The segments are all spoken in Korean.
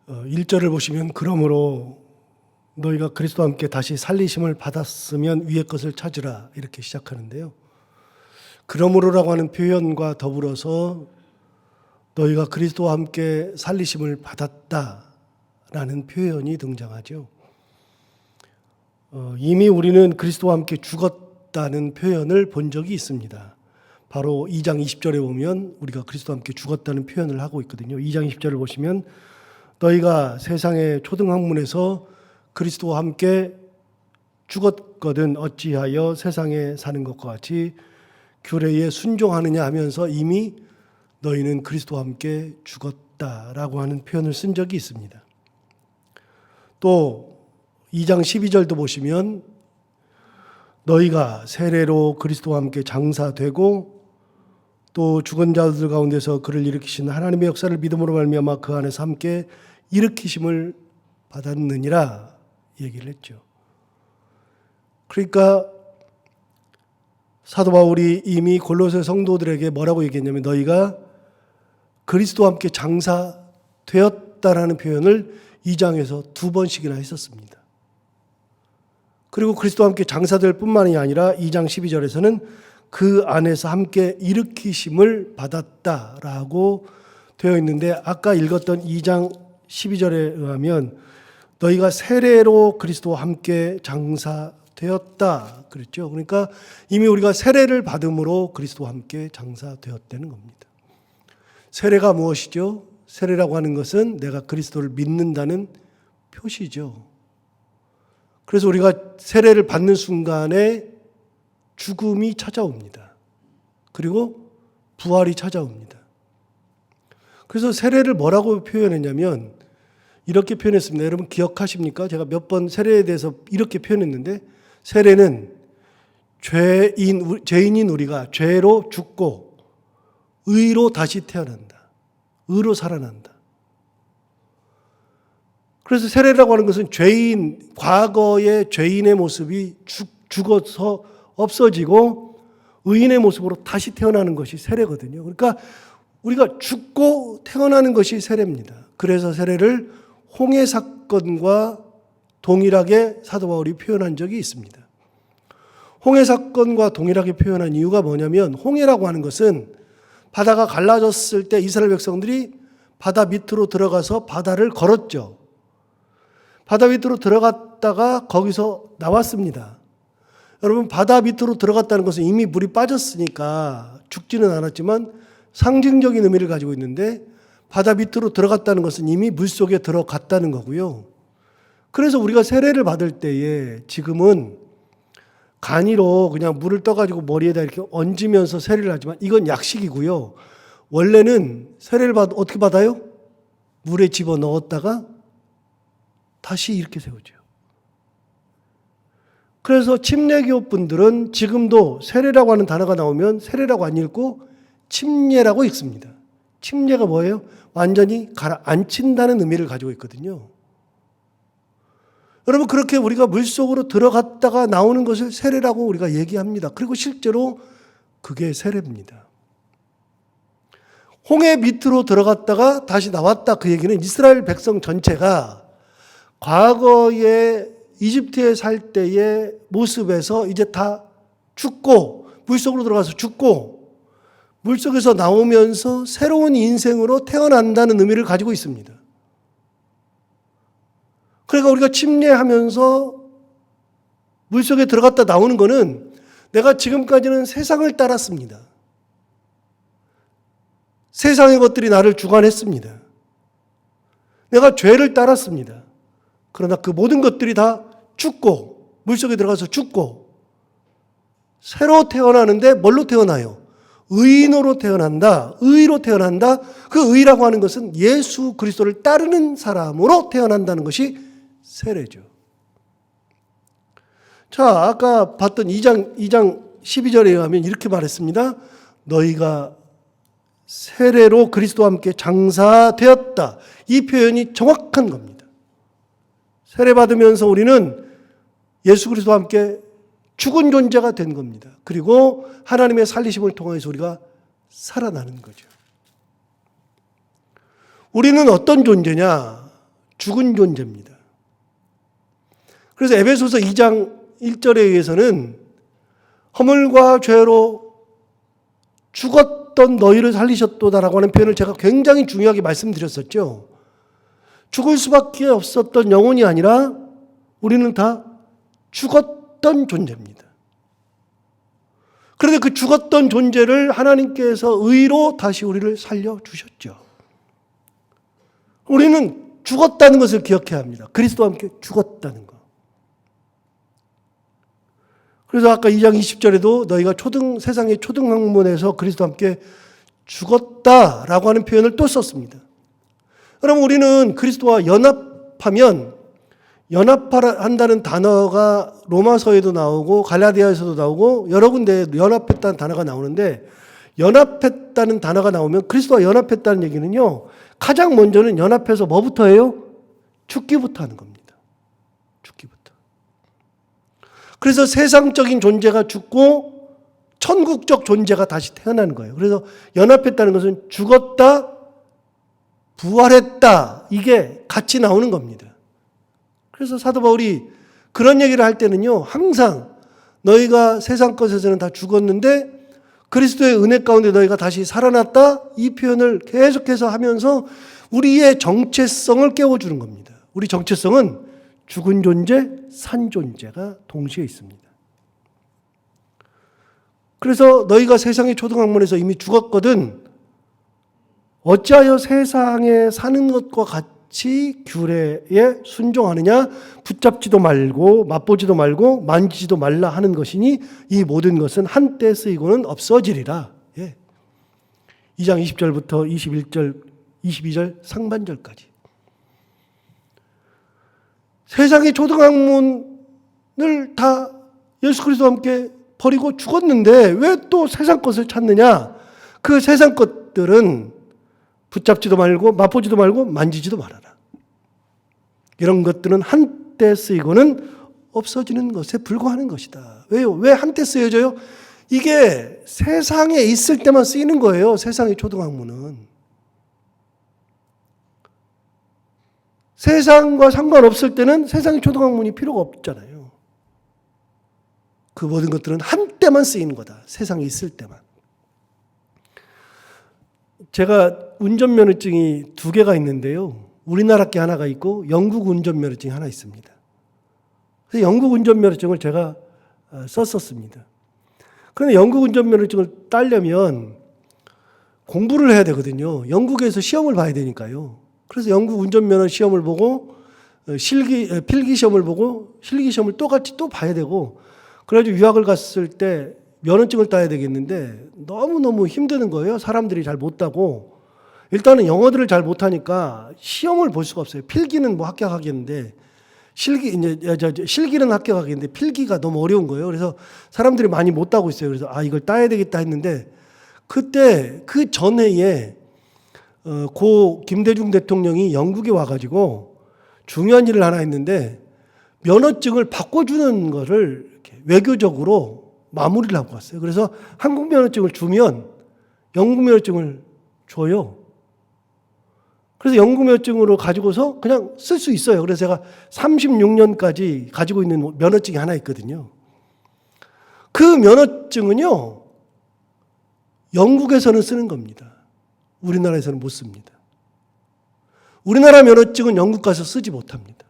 1절을 보시면 그러므로 너희가 그리스도와 함께 다시 살리심을 받았으면 위의 것을 찾으라 이렇게 시작하는데요. 그러므로라고 하는 표현과 더불어서 너희가 그리스도와 함께 살리심을 받았다라는 표현이 등장하죠. 이미 우리는 그리스도와 함께 죽었다는 표현을 본 적이 있습니다. 바로 2장 20절에 보면 우리가 그리스도와 함께 죽었다는 표현을 하고 있거든요. 2장 20절을 보시면 너희가 세상의 초등학문에서 그리스도와 함께 죽었거든 어찌하여 세상에 사는 것과 같이 규례에 순종하느냐 하면서 이미 너희는 그리스도와 함께 죽었다라고 하는 표현을 쓴 적이 있습니다. 또 2장 12절도 보시면 너희가 세례로 그리스도와 함께 장사되고 또 죽은 자들 가운데서 그를 일으키신 하나님의 역사를 믿음으로 말미암아 그 안에서 함께 일으키심을 받았느니라 얘기를 했죠. 그러니까 사도 바울이 이미 골로새 성도들에게 뭐라고 얘기했냐면 너희가 그리스도와 함께 장사되었다라는 표현을 2장에서 2번씩이나 했었습니다. 그리고 그리스도와 함께 장사될 뿐만이 아니라 2장 12절에서는 그 안에서 함께 일으키심을 받았다라고 되어 있는데 아까 읽었던 2장 12절에 의하면 너희가 세례로 그리스도와 함께 장사되었다 그랬죠. 그러니까 이미 우리가 세례를 받음으로 그리스도와 함께 장사되었다는 겁니다. 세례가 무엇이죠? 세례라고 하는 것은 내가 그리스도를 믿는다는 표시죠. 그래서 우리가 세례를 받는 순간에 죽음이 찾아옵니다. 그리고 부활이 찾아옵니다. 그래서 세례를 뭐라고 표현했냐면 이렇게 표현했습니다. 여러분 기억하십니까? 제가 몇 번 세례에 대해서 이렇게 표현했는데 세례는 죄인인 우리가 죄로 죽고 의로 다시 태어난다. 의로 살아난다. 그래서 세례라고 하는 것은 과거의 죄인의 모습이 죽어서 없어지고 의인의 모습으로 다시 태어나는 것이 세례거든요. 그러니까 우리가 죽고 태어나는 것이 세례입니다. 그래서 세례를 홍해 사건과 동일하게 사도 바울이 표현한 적이 있습니다. 홍해 사건과 동일하게 표현한 이유가 뭐냐면 홍해라고 하는 것은 바다가 갈라졌을 때 이스라엘 백성들이 바다 밑으로 들어가서 바다를 걸었죠. 바다 밑으로 들어갔다가 거기서 나왔습니다. 여러분 바다 밑으로 들어갔다는 것은 이미 물이 빠졌으니까 죽지는 않았지만 상징적인 의미를 가지고 있는데 바다 밑으로 들어갔다는 것은 이미 물속에 들어갔다는 거고요. 그래서 우리가 세례를 받을 때에 지금은 간이로 그냥 물을 떠가지고 머리에다 이렇게 얹으면서 세례를 하지만 이건 약식이고요. 원래는 세례를 어떻게 받아요? 물에 집어넣었다가 다시 이렇게 세우죠. 그래서 침례교 분들은 지금도 세례라고 하는 단어가 나오면 세례라고 안 읽고 침례라고 읽습니다. 침례가 뭐예요? 완전히 가라앉힌다는 의미를 가지고 있거든요. 여러분 그렇게 우리가 물속으로 들어갔다가 나오는 것을 세례라고 우리가 얘기합니다. 그리고 실제로 그게 세례입니다. 홍해 밑으로 들어갔다가 다시 나왔다 그 얘기는 이스라엘 백성 전체가 과거에 이집트에 살 때의 모습에서 이제 다 죽고 물속으로 들어가서 죽고 물속에서 나오면서 새로운 인생으로 태어난다는 의미를 가지고 있습니다. 그러니까 우리가 침례하면서 물속에 들어갔다 나오는 것은 내가 지금까지는 세상을 따랐습니다. 세상의 것들이 나를 주관했습니다. 내가 죄를 따랐습니다. 그러나 그 모든 것들이 다 죽고 물속에 들어가서 죽고 새로 태어나는데 뭘로 태어나요? 의인으로 태어난다. 의로 태어난다. 그 의라고 하는 것은 예수 그리스도를 따르는 사람으로 태어난다는 것이 세례죠. 자, 아까 봤던 2장 12절에 의하면 이렇게 말했습니다. 너희가 세례로 그리스도와 함께 장사되었다. 이 표현이 정확한 겁니다. 세례 받으면서 우리는 예수 그리스도와 함께 죽은 존재가 된 겁니다. 그리고 하나님의 살리심을 통해서 우리가 살아나는 거죠. 우리는 어떤 존재냐? 죽은 존재입니다. 그래서 에베소서 2장 1절에 의해서는 허물과 죄로 죽었던 너희를 살리셨도다라고 하는 표현을 제가 굉장히 중요하게 말씀드렸었죠. 죽을 수밖에 없었던 영혼이 아니라 우리는 다 죽었던 존재입니다. 그런데 그 죽었던 존재를 하나님께서 의로 다시 우리를 살려주셨죠. 우리는 죽었다는 것을 기억해야 합니다. 그리스도와 함께 죽었다는 것. 그래서 아까 2장 20절에도 너희가 세상의 초등학문에서 그리스도와 함께 죽었다라고 하는 표현을 또 썼습니다. 그럼 우리는 그리스도와 연합하면, 연합한다는 단어가 로마서에도 나오고 갈라디아에서도 나오고 여러 군데 연합했다는 단어가 나오는데, 연합했다는 단어가 나오면 그리스도와 연합했다는 얘기는요, 가장 먼저는 연합해서 뭐부터 해요? 죽기부터 하는 겁니다. 죽기부터. 그래서 세상적인 존재가 죽고 천국적 존재가 다시 태어나는 거예요. 그래서 연합했다는 것은 죽었다, 부활했다, 이게 같이 나오는 겁니다. 그래서 사도 바울이 그런 얘기를 할 때는요, 항상 너희가 세상 것에서는 다 죽었는데 그리스도의 은혜 가운데 너희가 다시 살아났다, 이 표현을 계속해서 하면서 우리의 정체성을 깨워주는 겁니다. 우리 정체성은 죽은 존재, 산 존재가 동시에 있습니다. 그래서 너희가 세상의 초등학문에서 이미 죽었거든 어찌하여 세상에 사는 것과 같이 규례에 순종하느냐? 붙잡지도 말고 맛보지도 말고 만지지도 말라 하는 것이니 이 모든 것은 한때 쓰이고는 없어지리라. 2장 20절부터 21절, 22절 상반절까지. 세상의 초등학문을 다 예수 그리스도와 함께 버리고 죽었는데 왜 또 세상 것을 찾느냐? 그 세상 것들은 붙잡지도 말고 맛보지도 말고 만지지도 말아라. 이런 것들은 한때 쓰이고는 없어지는 것에 불과하는 것이다. 왜요? 왜 한때 쓰여져요? 이게 세상에 있을 때만 쓰이는 거예요. 세상의 초등학문은. 세상과 상관없을 때는 세상의 초등학문이 필요가 없잖아요. 그 모든 것들은 한때만 쓰이는 거다. 세상에 있을 때만. 제가 운전면허증이 2개가 있는데요. 우리나라 게 하나가 있고 영국 운전면허증이 하나 있습니다. 그래서 영국 운전면허증을 제가 썼었습니다. 그런데 영국 운전면허증을 따려면 공부를 해야 되거든요. 영국에서 시험을 봐야 되니까요. 그래서 영국 운전면허 시험을 보고 필기 시험을 보고 실기 시험을 똑같이 또 봐야 되고, 그래가지고 유학을 갔을 때 면허증을 따야 되겠는데 너무너무 힘드는 거예요. 사람들이 잘 못 따고. 일단은 영어들을 잘 못하니까 시험을 볼 수가 없어요. 필기는 뭐 합격하겠는데 실기는 합격하겠는데 필기가 너무 어려운 거예요. 그래서 사람들이 많이 못 따고 있어요. 그래서 이걸 따야 되겠다 했는데, 그때 그 전해에 고 김대중 대통령이 영국에 와가지고 중요한 일을 하나 했는데 면허증을 바꿔주는 거를 이렇게 외교적으로 마무리를 하고 왔어요. 그래서 한국 면허증을 주면 영국 면허증을 줘요. 그래서 영국 면허증으로 가지고서 그냥 쓸 수 있어요. 그래서 제가 36년까지 가지고 있는 면허증이 하나 있거든요. 그 면허증은요, 영국에서는 쓰는 겁니다. 우리나라에서는 못 씁니다. 우리나라 면허증은 영국 가서 쓰지 못합니다.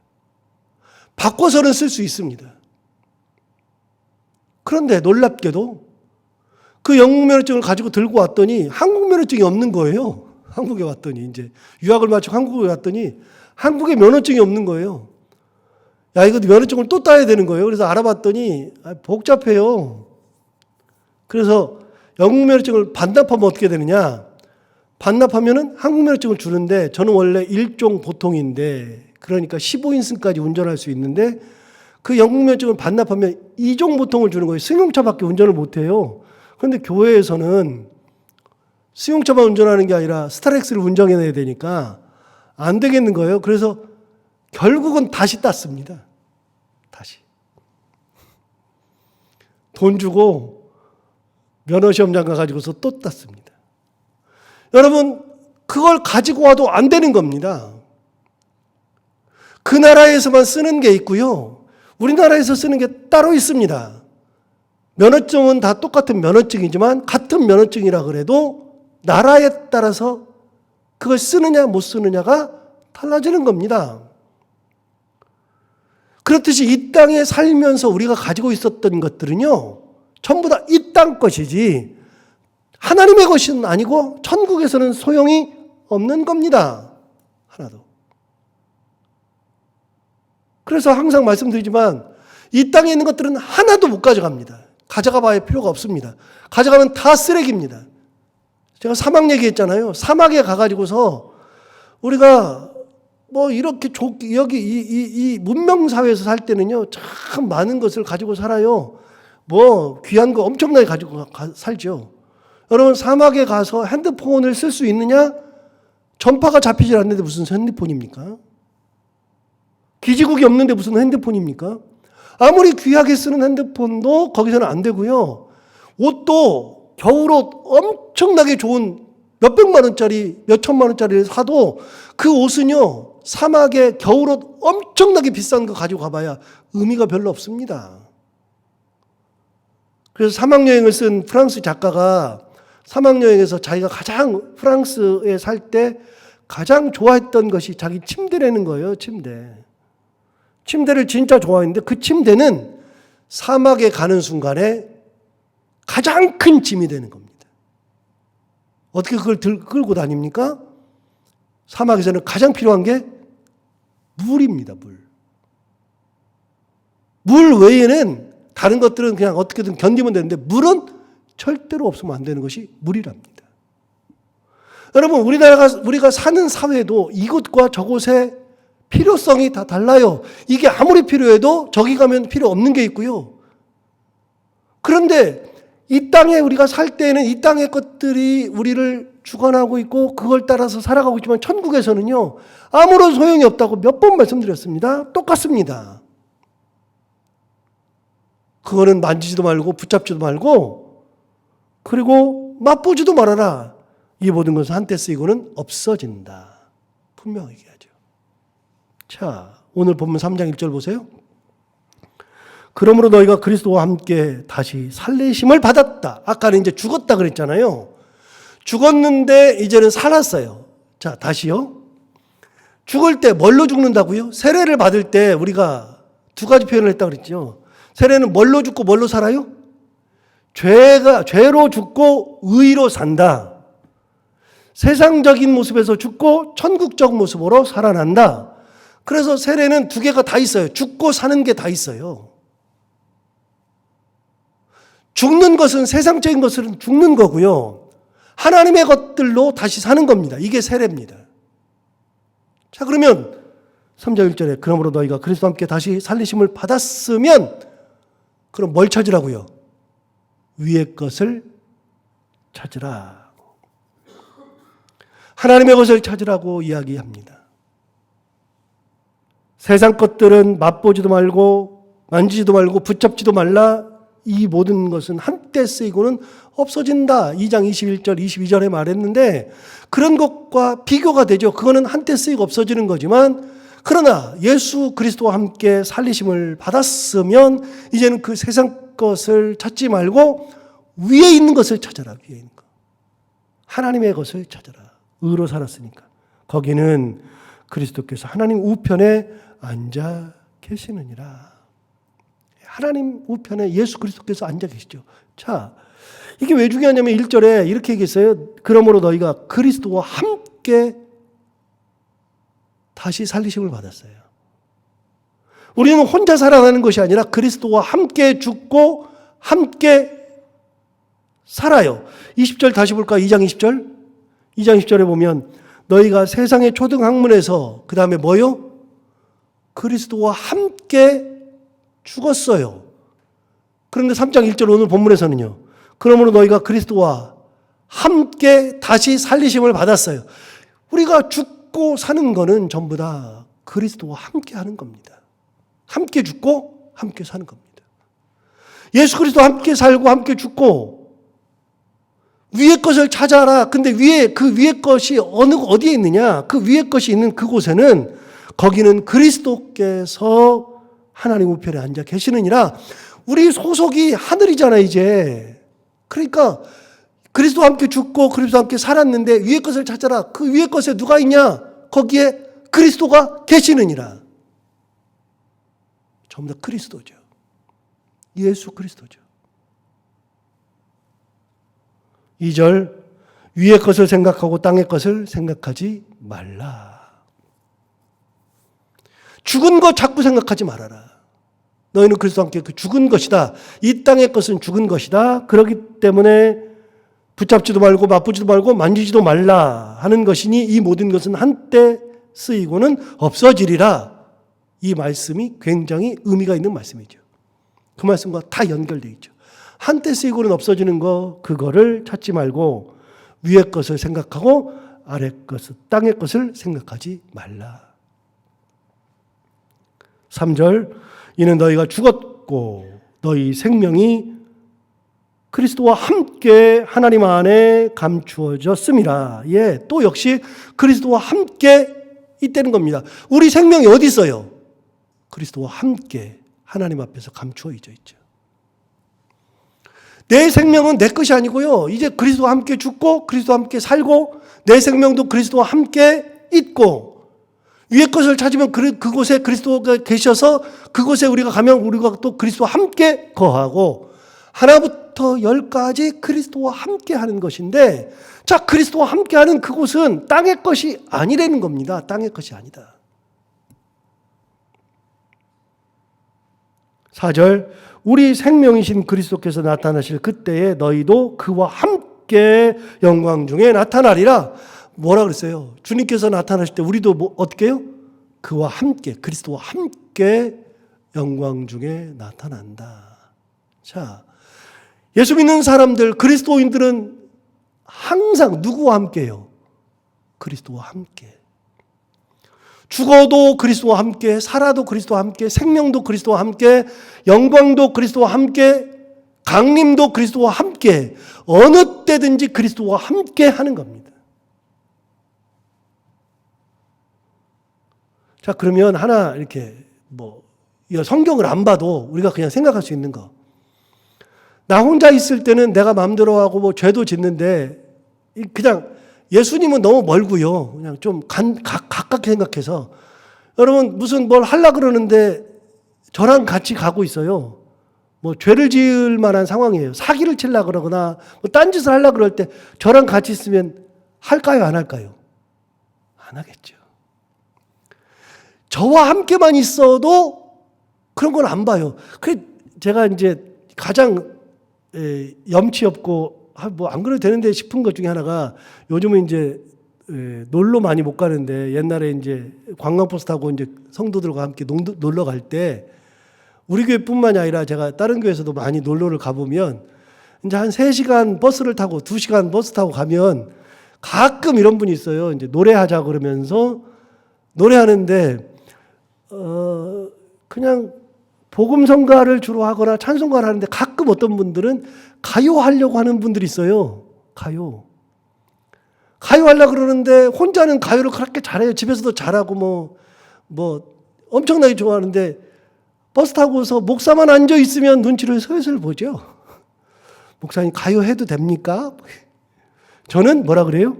바꿔서는 쓸 수 있습니다. 그런데 놀랍게도 그 영국 면허증을 가지고 들고 왔더니 한국 면허증이 없는 거예요. 한국에 왔더니, 이제 유학을 마치고 한국에 왔더니 한국에 면허증이 없는 거예요. 야, 이거 면허증을 또 따야 되는 거예요. 그래서 알아봤더니 복잡해요. 그래서 영국 면허증을 반납하면 어떻게 되느냐? 반납하면은 한국 면허증을 주는데, 저는 원래 일종 보통인데, 그러니까 15인승까지 운전할 수 있는데, 그 영국 면허증을 반납하면 2종 보통을 주는 거예요. 승용차밖에 운전을 못 해요. 그런데 교회에서는 승용차만 운전하는 게 아니라 스타렉스를 운전해야 되니까 안 되겠는 거예요. 그래서 결국은 다시 땄습니다. 다시. 돈 주고 면허시험장 가가지고서 또 땄습니다. 여러분, 그걸 가지고 와도 안 되는 겁니다. 그 나라에서만 쓰는 게 있고요. 우리나라에서 쓰는 게 따로 있습니다. 면허증은 다 똑같은 면허증이지만 같은 면허증이라 그래도 나라에 따라서 그걸 쓰느냐 못 쓰느냐가 달라지는 겁니다. 그렇듯이 이 땅에 살면서 우리가 가지고 있었던 것들은요, 전부 다 이 땅 것이지 하나님의 것은 아니고 천국에서는 소용이 없는 겁니다. 하나도. 그래서 항상 말씀드리지만 이 땅에 있는 것들은 하나도 못 가져갑니다. 가져가 봐야 필요가 없습니다. 가져가면 다 쓰레기입니다. 제가 사막 얘기했잖아요. 사막에 가가지고서 우리가 뭐 이렇게 여기 이 문명 사회에서 살 때는요, 참 많은 것을 가지고 살아요. 뭐 귀한 거 엄청나게 가지고 살죠. 여러분, 사막에 가서 핸드폰을 쓸 수 있느냐? 전파가 잡히질 않는데 무슨 핸드폰입니까? 기지국이 없는데 무슨 핸드폰입니까? 아무리 귀하게 쓰는 핸드폰도 거기서는 안 되고요. 옷도 겨울옷 엄청나게 좋은 몇백만 원짜리, 몇천만 원짜리를 사도 그 옷은요, 사막에 겨울옷 엄청나게 비싼 거 가지고 가봐야 의미가 별로 없습니다. 그래서 사막여행을 쓴 프랑스 작가가 사막여행에서 자기가 가장 프랑스에 살 때 가장 좋아했던 것이 자기 침대라는 거예요. 침대를 진짜 좋아했는데 그 침대는 사막에 가는 순간에 가장 큰 짐이 되는 겁니다. 어떻게 그걸 끌고 다닙니까? 사막에서는 가장 필요한 게 물입니다. 물 외에는 다른 것들은 그냥 어떻게든 견디면 되는데 물은 절대로 없으면 안 되는 것이 물이랍니다. 여러분, 우리가 사는 사회도 이곳과 저곳의 필요성이 다 달라요. 이게 아무리 필요해도 저기 가면 필요 없는 게 있고요. 그런데 이 땅에 우리가 살 때에는 이 땅의 것들이 우리를 주관하고 있고 그걸 따라서 살아가고 있지만 천국에서는요, 아무런 소용이 없다고 몇 번 말씀드렸습니다. 똑같습니다. 그거는 만지지도 말고 붙잡지도 말고 그리고 맛보지도 말아라. 이 모든 것은 한때 쓰이고는 없어진다. 분명히 얘기하죠. 자, 오늘 본문 3장 1절 보세요. 그러므로 너희가 그리스도와 함께 다시 살리심을 받았다. 아까는 이제 죽었다 그랬잖아요. 죽었는데 이제는 살았어요. 자, 다시요. 죽을 때 뭘로 죽는다고요? 세례를 받을 때 우리가 두 가지 표현을 했다고 그랬죠. 세례는 뭘로 죽고 뭘로 살아요? 죄로 죽고 의로 산다. 세상적인 모습에서 죽고 천국적 모습으로 살아난다. 그래서 세례는 두 개가 다 있어요. 죽고 사는 게 다 있어요. 죽는 것은 세상적인 것은 죽는 거고요. 하나님의 것들로 다시 사는 겁니다. 이게 세례입니다. 자, 그러면 3절 1절에 그러므로 너희가 그리스도와 함께 다시 살리심을 받았으면 그럼 뭘 찾으라고요? 위의 것을 찾으라. 하나님의 것을 찾으라고 이야기합니다. 세상 것들은 맛보지도 말고 만지지도 말고 붙잡지도 말라. 이 모든 것은 한때 쓰이고는 없어진다. 2장 21절 22절에 말했는데 그런 것과 비교가 되죠. 그거는 한때 쓰이고 없어지는 거지만 그러나 예수 그리스도와 함께 살리심을 받았으면 이제는 그 세상 것을 찾지 말고 위에 있는 것을 찾아라. 위에 있는 것. 하나님의 것을 찾아라. 의로 살았으니까. 거기는 그리스도께서 하나님 우편에 앉아 계시느니라. 하나님 우편에 예수 그리스도께서 앉아 계시죠. 자, 이게 왜 중요하냐면 1절에 이렇게 얘기했어요. 그러므로 너희가 그리스도와 함께 다시 살리심을 받았어요. 우리는 혼자 살아가는 것이 아니라 그리스도와 함께 죽고 함께 살아요. 20절 다시 볼까? 2장 20절. 2장 10절에 보면 너희가 세상의 초등학문에서 그 다음에 뭐요? 그리스도와 함께 죽었어요. 그런데 3장 1절 오늘 본문에서는요. 그러므로 너희가 그리스도와 함께 다시 살리심을 받았어요. 우리가 죽고 사는 거는 전부 다 그리스도와 함께 하는 겁니다. 함께 죽고 함께 사는 겁니다. 예수 그리스도와 함께 살고 함께 죽고 위의 것을 찾아라. 근데 그 위의 것이 어디에 있느냐? 그 위의 것이 있는 그곳에는 거기는 그리스도께서 하나님 우편에 앉아 계시느니라. 우리 소속이 하늘이잖아 이제. 그러니까 그리스도와 함께 죽고 그리스도와 함께 살았는데 위의 것을 찾아라. 그 위의 것에 누가 있냐? 거기에 그리스도가 계시느니라. 전부 다 그리스도죠. 예수 그리스도죠. 2절, 위의 것을 생각하고 땅의 것을 생각하지 말라. 죽은 것 자꾸 생각하지 말아라. 너희는 그리스도와 함께 그 죽은 것이다. 이 땅의 것은 죽은 것이다. 그렇기 때문에 붙잡지도 말고 맛보지도 말고 만지지도 말라 하는 것이니 이 모든 것은 한때 쓰이고는 없어지리라. 이 말씀이 굉장히 의미가 있는 말씀이죠. 그 말씀과 다 연결되어 있죠. 한때 쓰이고는 없어지는 거, 그거를 찾지 말고 위의 것을 생각하고 아래 것을, 땅의 것을 생각하지 말라. 3절, 이는 너희가 죽었고 너희 생명이 그리스도와 함께 하나님 안에 감추어졌음이라. 예, 또 역시 그리스도와 함께 있다는 겁니다. 우리 생명이 어디 있어요? 그리스도와 함께 하나님 앞에서 감추어져 있죠. 내 생명은 내 것이 아니고요. 이제 그리스도와 함께 죽고 그리스도와 함께 살고 내 생명도 그리스도와 함께 있고 위의 것을 찾으면 그곳에 그리스도가 계셔서 그곳에 우리가 가면 우리가 또 그리스도와 함께 거하고 하나부터 열까지 그리스도와 함께 하는 것인데 자, 그리스도와 함께 하는 그곳은 땅의 것이 아니라는 겁니다. 땅의 것이 아니다. 4절, 우리 생명이신 그리스도께서 나타나실 그때에 너희도 그와 함께 영광 중에 나타나리라. 뭐라 그랬어요? 주님께서 나타나실 때 우리도 어떻게 해요? 그와 함께, 그리스도와 함께 영광 중에 나타난다. 자, 예수 믿는 사람들, 그리스도인들은 항상 누구와 함께요? 그리스도와 함께. 죽어도 그리스도와 함께, 살아도 그리스도와 함께, 생명도 그리스도와 함께, 영광도 그리스도와 함께, 강림도 그리스도와 함께, 어느 때든지 그리스도와 함께 하는 겁니다. 자, 그러면 하나 이렇게 이 성경을 안 봐도 우리가 그냥 생각할 수 있는 거. 나 혼자 있을 때는 내가 마음대로 하고 죄도 짓는데 그냥 예수님은 너무 멀고요. 그냥 좀 가깝게 생각해서 여러분 무슨 뭘 하려고 그러는데 저랑 같이 가고 있어요. 죄를 지을 만한 상황이에요. 사기를 치려고 그러거나 딴짓을 하려고 그럴 때 저랑 같이 있으면 할까요? 안 할까요? 안 하겠죠. 저와 함께만 있어도 그런 걸 안 봐요. 제가 이제 가장 염치 없고 안 그래도 되는데 싶은 것 중에 하나가 요즘은 이제 놀러 많이 못 가는데 옛날에 이제 관광버스 타고 이제 성도들과 함께 놀러 갈 때 우리 교회뿐만이 아니라 제가 다른 교회에서도 많이 놀러를 가보면 이제 한 3시간 버스를 타고 2시간 버스 타고 가면 가끔 이런 분이 있어요. 이제 노래하자 그러면서 노래하는데 그냥 복음성가를 주로 하거나 찬송가를 하는데 가끔 어떤 분들은 가요 하려고 하는 분들이 있어요. 가요 하려고 그러는데 혼자는 가요를 그렇게 잘해요. 집에서도 잘하고 엄청나게 좋아하는데 버스 타고서 목사만 앉아 있으면 눈치를 슬슬 보죠. 목사님 가요 해도 됩니까? 저는 뭐라 그래요?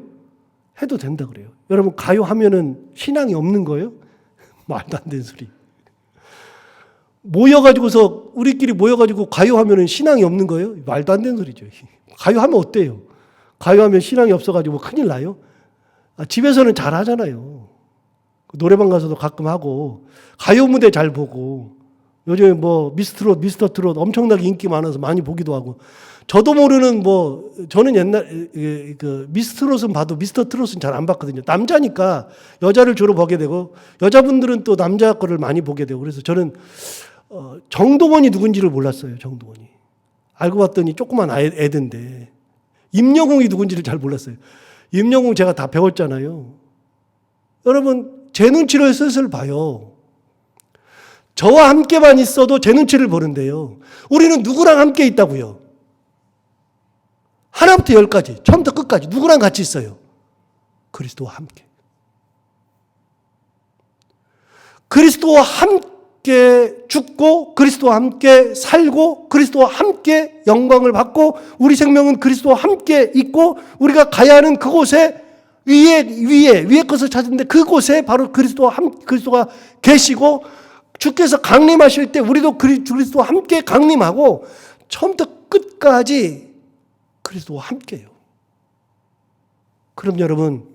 해도 된다 그래요. 여러분 가요 하면은 신앙이 없는 거예요? 말도 안 되는 소리. 우리끼리 모여가지고 가요하면 신앙이 없는 거예요? 말도 안 되는 소리죠. 가요하면 어때요? 가요하면 신앙이 없어가지고 큰일 나요? 집에서는 잘 하잖아요. 노래방 가서도 가끔 하고, 가요 무대 잘 보고, 요즘에 미스터 트롯 엄청나게 인기 많아서 많이 보기도 하고, 저도 모르는 저는 옛날, 미스트롯은 봐도 미스터 트롯은 잘 안 봤거든요. 남자니까 여자를 주로 보게 되고, 여자분들은 또 남자 거를 많이 보게 되고, 그래서 저는 정동원이 누군지를 몰랐어요. 정동원이. 알고 봤더니 조그만 애던데 임영웅이 누군지를 잘 몰랐어요. 임영웅 제가 다 배웠잖아요. 여러분 제 눈치를 슬슬 봐요. 저와 함께만 있어도 제 눈치를 보는데요. 우리는 누구랑 함께 있다고요? 하나부터 열까지 처음부터 끝까지 누구랑 같이 있어요? 그리스도와 함께. 그리스도와 함께 죽고 그리스도와 함께 살고 그리스도와 함께 영광을 받고 우리 생명은 그리스도와 함께 있고 우리가 가야 하는 그곳에 위에 것을 찾는데 그곳에 바로 그리스도가 계시고 주께서 강림하실 때 우리도 그리스도와 함께 강림하고 처음부터 끝까지 그리스도와 함께해요. 그럼 여러분,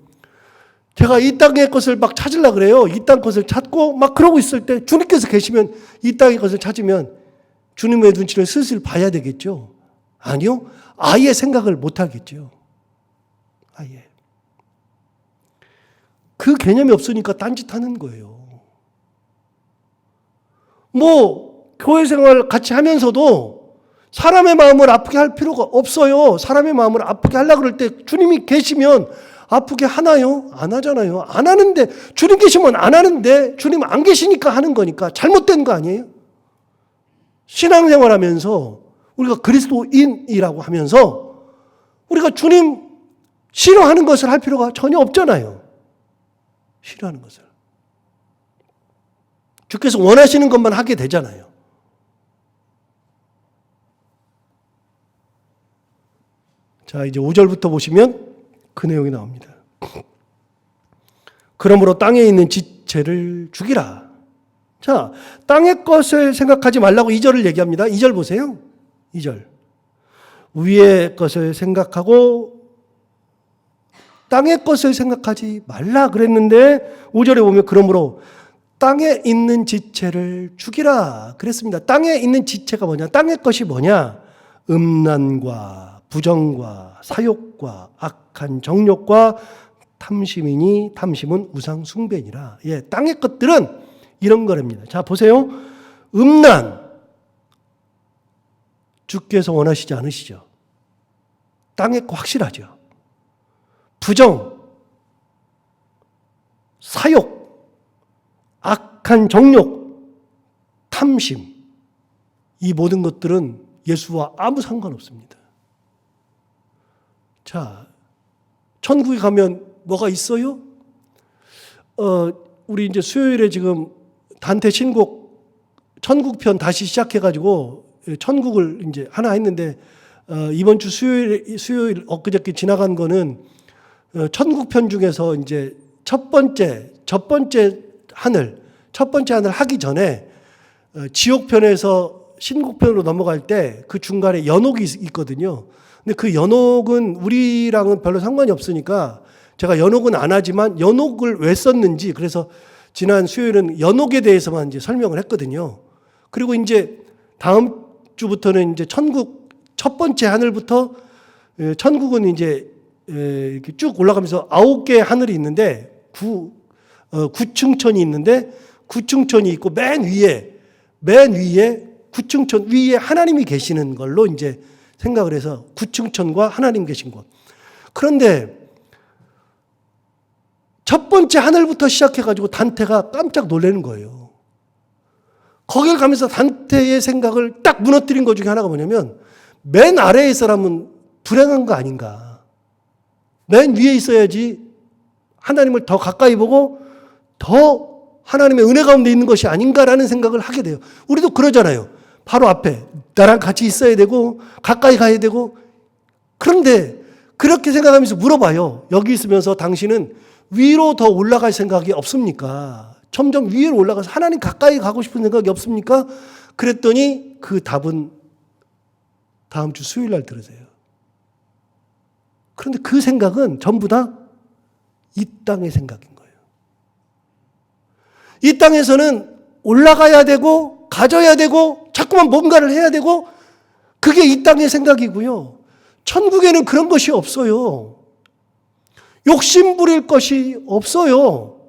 제가 이 땅의 것을 막 찾으려고 그래요. 이 땅 것을 찾고 막 그러고 있을 때 주님께서 계시면 이 땅의 것을 찾으면 주님의 눈치를 슬슬 봐야 되겠죠. 아니요. 아예 생각을 못 하겠죠. 아예. 그 개념이 없으니까 딴짓하는 거예요. 교회 생활 같이 하면서도 사람의 마음을 아프게 할 필요가 없어요. 사람의 마음을 아프게 하려고 그럴 때 주님이 계시면 아프게 하나요? 안 하잖아요. 안 하는데, 주님 계시면 안 하는데, 주님 안 계시니까 하는 거니까 잘못된 거 아니에요? 신앙생활 하면서 우리가 그리스도인이라고 하면서 우리가 주님 싫어하는 것을 할 필요가 전혀 없잖아요. 싫어하는 것을. 주께서 원하시는 것만 하게 되잖아요. 자, 이제 5절부터 보시면 그 내용이 나옵니다. 그러므로 땅에 있는 지체를 죽이라. 자, 땅의 것을 생각하지 말라고 2절을 얘기합니다. 2절 보세요. 2절. 위의 것을 생각하고 땅의 것을 생각하지 말라 그랬는데 5절에 보면 그러므로 땅에 있는 지체를 죽이라 그랬습니다. 땅에 있는 지체가 뭐냐? 땅의 것이 뭐냐? 음란과 부정과 사욕과 악한 정욕과 탐심이니 탐심은 우상 숭배니라. 예, 땅의 것들은 이런 거랍니다. 자, 보세요. 음란. 주께서 원하시지 않으시죠? 땅의 거 확실하죠? 부정, 사욕, 악한 정욕, 탐심. 이 모든 것들은 예수와 아무 상관없습니다. 자, 천국에 가면 뭐가 있어요? 우리 이제 수요일에 지금 단테 신곡 천국편 다시 시작해가지고 천국을 이제 하나 했는데 이번 주 수요일 엊그저께 지나간 거는 천국편 중에서 이제 첫 번째 하늘 하기 전에 지옥편에서 신곡편으로 넘어갈 때 그 중간에 연옥이 있거든요. 근데 그 연옥은 우리랑은 별로 상관이 없으니까 제가 연옥은 안 하지만 연옥을 왜 썼는지 그래서 지난 수요일은 연옥에 대해서만 이제 설명을 했거든요. 그리고 이제 다음 주부터는 이제 천국 첫 번째 하늘부터 천국은 이제 이렇게 쭉 올라가면서 9개의 하늘이 있는데 9층천이 있는데 9층천이 있고 맨 위에 9층천 위에 하나님이 계시는 걸로 이제 생각을 해서 9층천과 하나님 계신 곳. 그런데 첫 번째 하늘부터 시작해가지고 단테가 깜짝 놀라는 거예요. 거길 가면서 단테의 생각을 딱 무너뜨린 것 중에 하나가 뭐냐면 맨 아래의 사람은 불행한 거 아닌가. 맨 위에 있어야지 하나님을 더 가까이 보고 더 하나님의 은혜 가운데 있는 것이 아닌가라는 생각을 하게 돼요. 우리도 그러잖아요. 바로 앞에 나랑 같이 있어야 되고 가까이 가야 되고 그런데 그렇게 생각하면서 물어봐요. 여기 있으면서 당신은 위로 더 올라갈 생각이 없습니까? 점점 위로 올라가서 하나님 가까이 가고 싶은 생각이 없습니까? 그랬더니 그 답은 다음 주 수요일 날 들으세요. 그런데 그 생각은 전부 다 이 땅의 생각인 거예요. 이 땅에서는 올라가야 되고 가져야 되고 자꾸만 뭔가를 해야 되고 그게 이 땅의 생각이고요. 천국에는 그런 것이 없어요. 욕심 부릴 것이 없어요.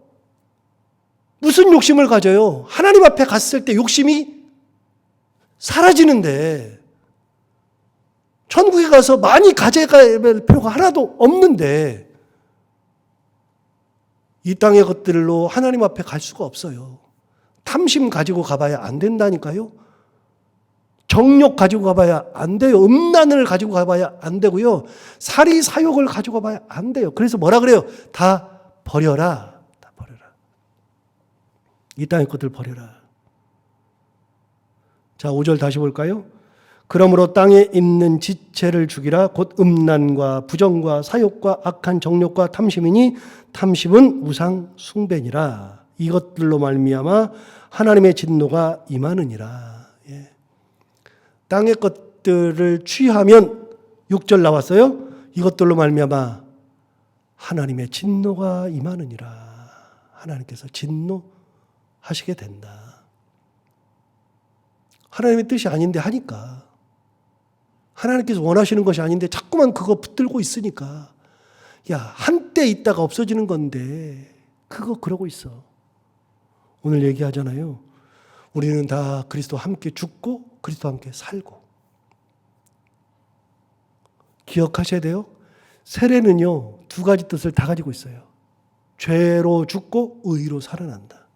무슨 욕심을 가져요? 하나님 앞에 갔을 때 욕심이 사라지는데 천국에 가서 많이 가져갈 필요가 하나도 없는데 이 땅의 것들로 하나님 앞에 갈 수가 없어요. 탐심 가지고 가봐야 안 된다니까요. 정욕 가지고 가봐야 안 돼요. 음란을 가지고 가봐야 안 되고요. 사리 사욕을 가지고 가봐야 안 돼요. 그래서 뭐라 그래요? 다 버려라. 다 버려라. 이 땅의 것들 버려라. 자, 5절 다시 볼까요? 그러므로 땅에 있는 지체를 죽이라. 곧 음란과 부정과 사욕과 악한 정욕과 탐심이니 탐심은 우상 숭배니라. 이것들로 말미암아 하나님의 진노가 임하느니라. 예. 땅의 것들을 취하면 6절 나왔어요. 이것들로 말미암아 하나님의 진노가 임하느니라. 하나님께서 진노하시게 된다. 하나님의 뜻이 아닌데 하니까. 하나님께서 원하시는 것이 아닌데 자꾸만 그거 붙들고 있으니까. 야, 한때 있다가 없어지는 건데 그거 그러고 있어. 오늘 얘기하잖아요. 우리는 다 그리스도와 함께 죽고 그리스도와 함께 살고. 기억하셔야 돼요. 세례는요, 두 가지 뜻을 다 가지고 있어요. 죄로 죽고 의로 살아난다.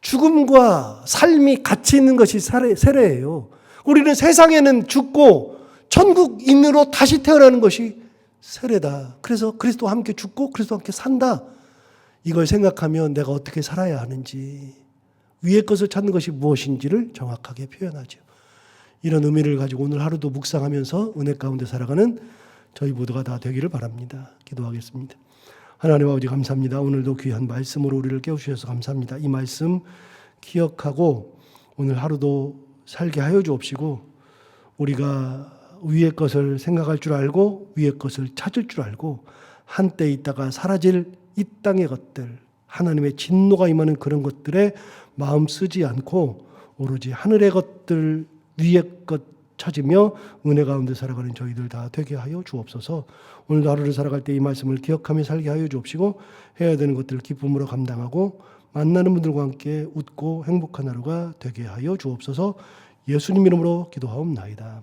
죽음과 삶이 같이 있는 것이 세례예요. 우리는 세상에는 죽고 천국인으로 다시 태어나는 것이 세례다. 그래서 그리스도와 함께 죽고 그리스도와 함께 산다. 이걸 생각하면 내가 어떻게 살아야 하는지, 위의 것을 찾는 것이 무엇인지를 정확하게 표현하죠. 이런 의미를 가지고 오늘 하루도 묵상하면서 은혜 가운데 살아가는 저희 모두가 다 되기를 바랍니다. 기도하겠습니다. 하나님 아버지 감사합니다. 오늘도 귀한 말씀으로 우리를 깨우셔서 감사합니다. 이 말씀 기억하고 오늘 하루도 살게 하여 주옵시고, 우리가 위의 것을 생각할 줄 알고 위의 것을 찾을 줄 알고 한때 있다가 사라질 이 땅의 것들, 하나님의 진노가 임하는 그런 것들에 마음 쓰지 않고 오로지 하늘의 것들, 위의 것 찾으며 은혜 가운데 살아가는 저희들 다 되게 하여 주옵소서. 오늘도 하루를 살아갈 때 이 말씀을 기억하며 살게 하여 주옵시고, 해야 되는 것들을 기쁨으로 감당하고 만나는 분들과 함께 웃고 행복한 하루가 되게 하여 주옵소서. 예수님 이름으로 기도하옵나이다.